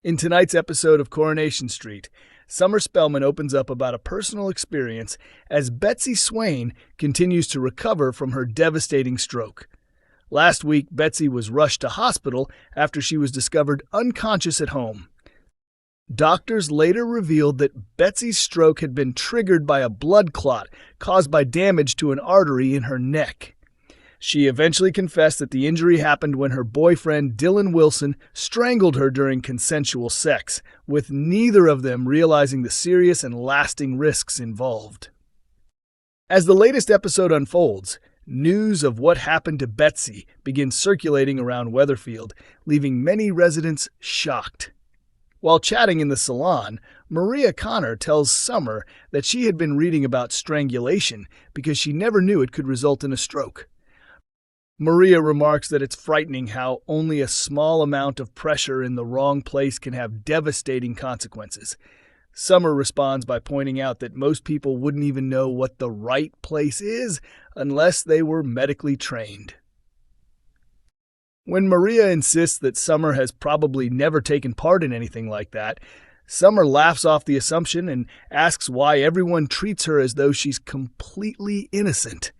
In tonight's episode of Coronation Street, Summer Spellman opens up about a personal experience as Betsy Swain continues to recover from her devastating stroke. Last week, Betsy was rushed to hospital after she was discovered unconscious at home. Doctors later revealed that Betsy's stroke had been triggered by a blood clot caused by damage to an artery in her neck. She eventually confessed that the injury happened when her boyfriend, Dylan Wilson, strangled her during consensual sex, with neither of them realizing the serious and lasting risks involved. As the latest episode unfolds, news of what happened to Betsy begins circulating around Weatherfield, leaving many residents shocked. While chatting in the salon, Maria Connor tells Summer that she had been reading about strangulation because she never knew it could result in a stroke. Maria remarks that it's frightening how only a small amount of pressure in the wrong place can have devastating consequences. Summer responds by pointing out that most people wouldn't even know what the right place is unless they were medically trained. When Maria insists that Summer has probably never taken part in anything like that, Summer laughs off the assumption and asks why everyone treats her as though she's completely innocent.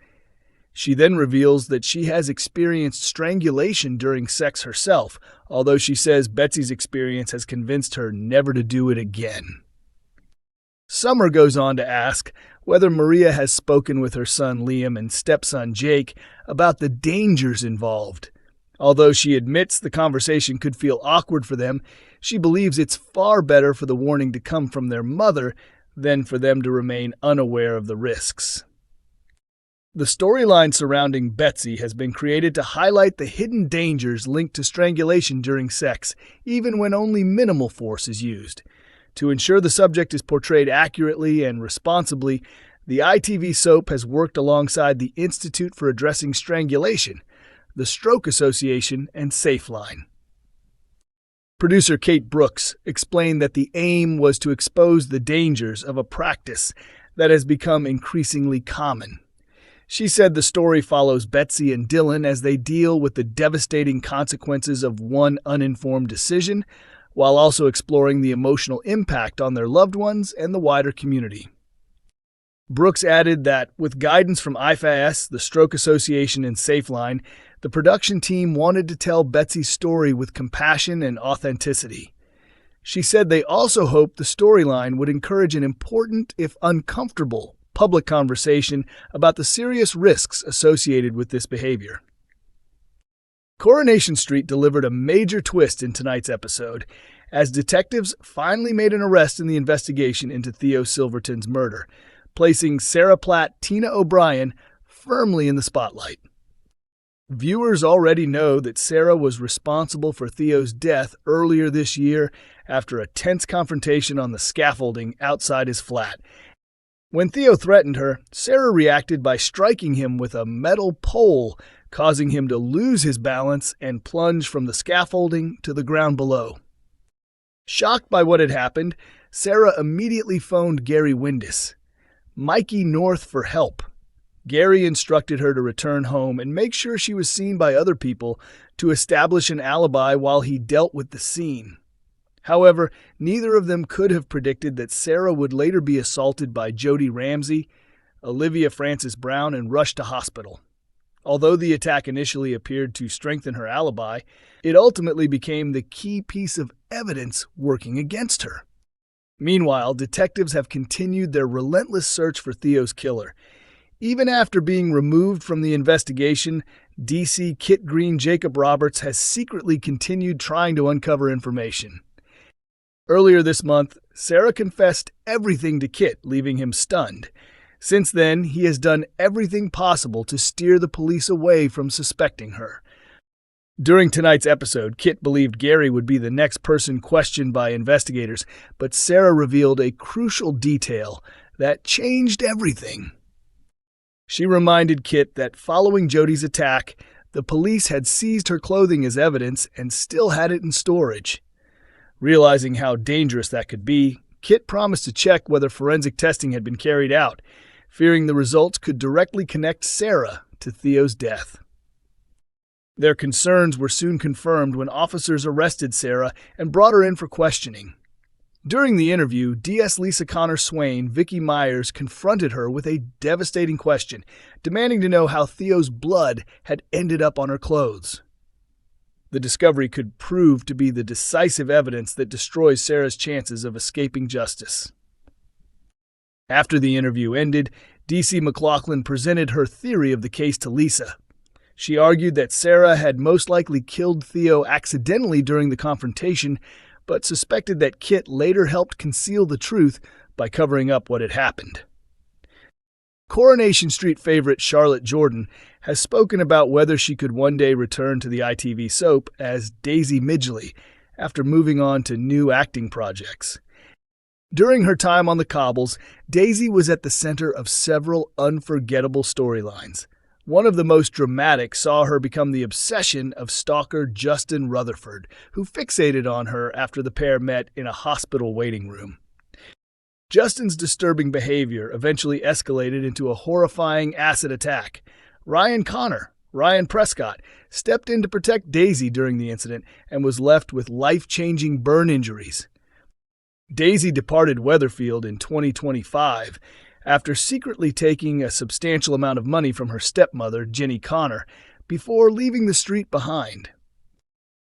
She then reveals that she has experienced strangulation during sex herself, although she says Betsy's experience has convinced her never to do it again. Summer goes on to ask whether Maria has spoken with her son Liam and stepson Jake about the dangers involved. Although she admits the conversation could feel awkward for them, she believes it's far better for the warning to come from their mother than for them to remain unaware of the risks. The storyline surrounding Betsy has been created to highlight the hidden dangers linked to strangulation during sex, even when only minimal force is used. To ensure the subject is portrayed accurately and responsibly, the ITV soap has worked alongside the Institute for Addressing Strangulation, the Stroke Association, and Safeline. Producer Kate Brooks explained that the aim was to expose the dangers of a practice that has become increasingly common. She said the story follows Betsy and Dylan as they deal with the devastating consequences of one uninformed decision, while also exploring the emotional impact on their loved ones and the wider community. Brooks added that, with guidance from IFAS, the Stroke Association, and Safeline, the production team wanted to tell Betsy's story with compassion and authenticity. She said they also hoped the storyline would encourage an important, if uncomfortable, public conversation about the serious risks associated with this behavior. Coronation Street delivered a major twist in tonight's episode, as detectives finally made an arrest in the investigation into Theo Silverton's murder, placing Sarah Platt Tina O'Brien firmly in the spotlight. Viewers already know that Sarah was responsible for Theo's death earlier this year after a tense confrontation on the scaffolding outside his flat. When Theo threatened her, Sarah reacted by striking him with a metal pole, causing him to lose his balance and plunge from the scaffolding to the ground below. Shocked by what had happened, Sarah immediately phoned Gary Windus, Mikey North, for help. Gary instructed her to return home and make sure she was seen by other people to establish an alibi while he dealt with the scene. However, neither of them could have predicted that Sarah would later be assaulted by Jody Ramsey, Olivia Francis Brown, and rushed to hospital. Although the attack initially appeared to strengthen her alibi, it ultimately became the key piece of evidence working against her. Meanwhile, detectives have continued their relentless search for Theo's killer. Even after being removed from the investigation, DC Kit Green Jacob Roberts has secretly continued trying to uncover information. Earlier this month, Sarah confessed everything to Kit, leaving him stunned. Since then, he has done everything possible to steer the police away from suspecting her. During tonight's episode, Kit believed Gary would be the next person questioned by investigators, but Sarah revealed a crucial detail that changed everything. She reminded Kit that following Jody's attack, the police had seized her clothing as evidence and still had it in storage. Realizing how dangerous that could be, Kit promised to check whether forensic testing had been carried out, fearing the results could directly connect Sarah to Theo's death. Their concerns were soon confirmed when officers arrested Sarah and brought her in for questioning. During the interview, DS Lisa Connor Swain, Vicky Myers, confronted her with a devastating question, demanding to know how Theo's blood had ended up on her clothes. The discovery could prove to be the decisive evidence that destroys Sarah's chances of escaping justice. After the interview ended, D.C. McLaughlin presented her theory of the case to Lisa. She argued that Sarah had most likely killed Theo accidentally during the confrontation, but suspected that Kit later helped conceal the truth by covering up what had happened. Coronation Street favorite Charlotte Jordan has spoken about whether she could one day return to the ITV soap as Daisy Midgley after moving on to new acting projects. During her time on the cobbles, Daisy was at the center of several unforgettable storylines. One of the most dramatic saw her become the obsession of stalker Justin Rutherford, who fixated on her after the pair met in a hospital waiting room. Justin's disturbing behavior eventually escalated into a horrifying acid attack. Ryan Prescott, stepped in to protect Daisy during the incident and was left with life-changing burn injuries. Daisy departed Weatherfield in 2025 after secretly taking a substantial amount of money from her stepmother, Jenny Connor, before leaving the street behind.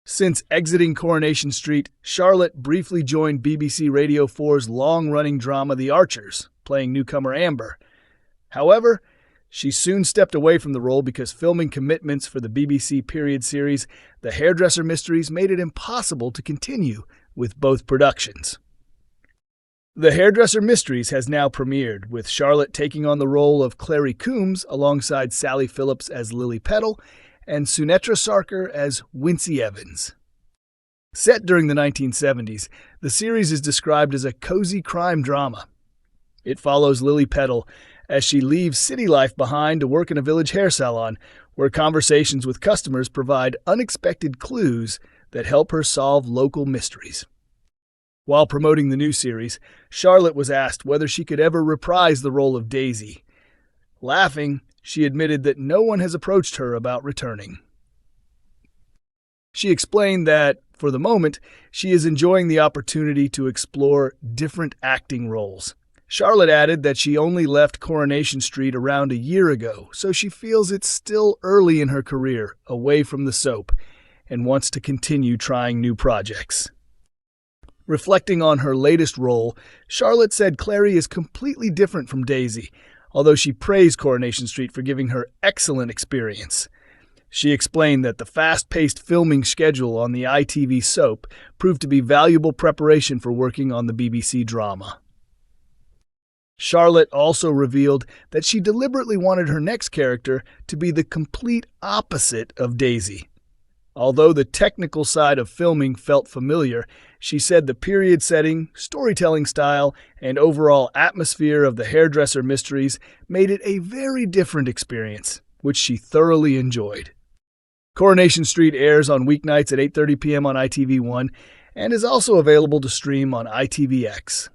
Since exiting Coronation Street, Charlotte briefly joined BBC Radio 4's long-running drama The Archers, playing newcomer Amber. However, she soon stepped away from the role because filming commitments for the BBC period series The Hairdresser Mysteries made it impossible to continue with both productions. The Hairdresser Mysteries has now premiered, with Charlotte taking on the role of Clary Coombs alongside Sally Phillips as Lily Petal and Sunetra Sarkar as Wincy Evans. Set during the 1970s, the series is described as a cozy crime drama. It follows Lily Petal as she leaves city life behind to work in a village hair salon, where conversations with customers provide unexpected clues that help her solve local mysteries. While promoting the new series, Charlotte was asked whether she could ever reprise the role of Daisy. Laughing, she admitted that no one has approached her about returning. She explained that, for the moment, she is enjoying the opportunity to explore different acting roles. Charlotte added that she only left Coronation Street around a year ago, so she feels it's still early in her career, away from the soap, and wants to continue trying new projects. Reflecting on her latest role, Charlotte said Clary is completely different from Daisy, although she praised Coronation Street for giving her excellent experience. She explained that the fast-paced filming schedule on the ITV soap proved to be valuable preparation for working on the BBC drama. Charlotte also revealed that she deliberately wanted her next character to be the complete opposite of Daisy. Although the technical side of filming felt familiar, she said the period setting, storytelling style, and overall atmosphere of the Hairdresser Mysteries made it a very different experience, which she thoroughly enjoyed. Coronation Street airs on weeknights at 8:30 p.m. on ITV1 and is also available to stream on ITVX.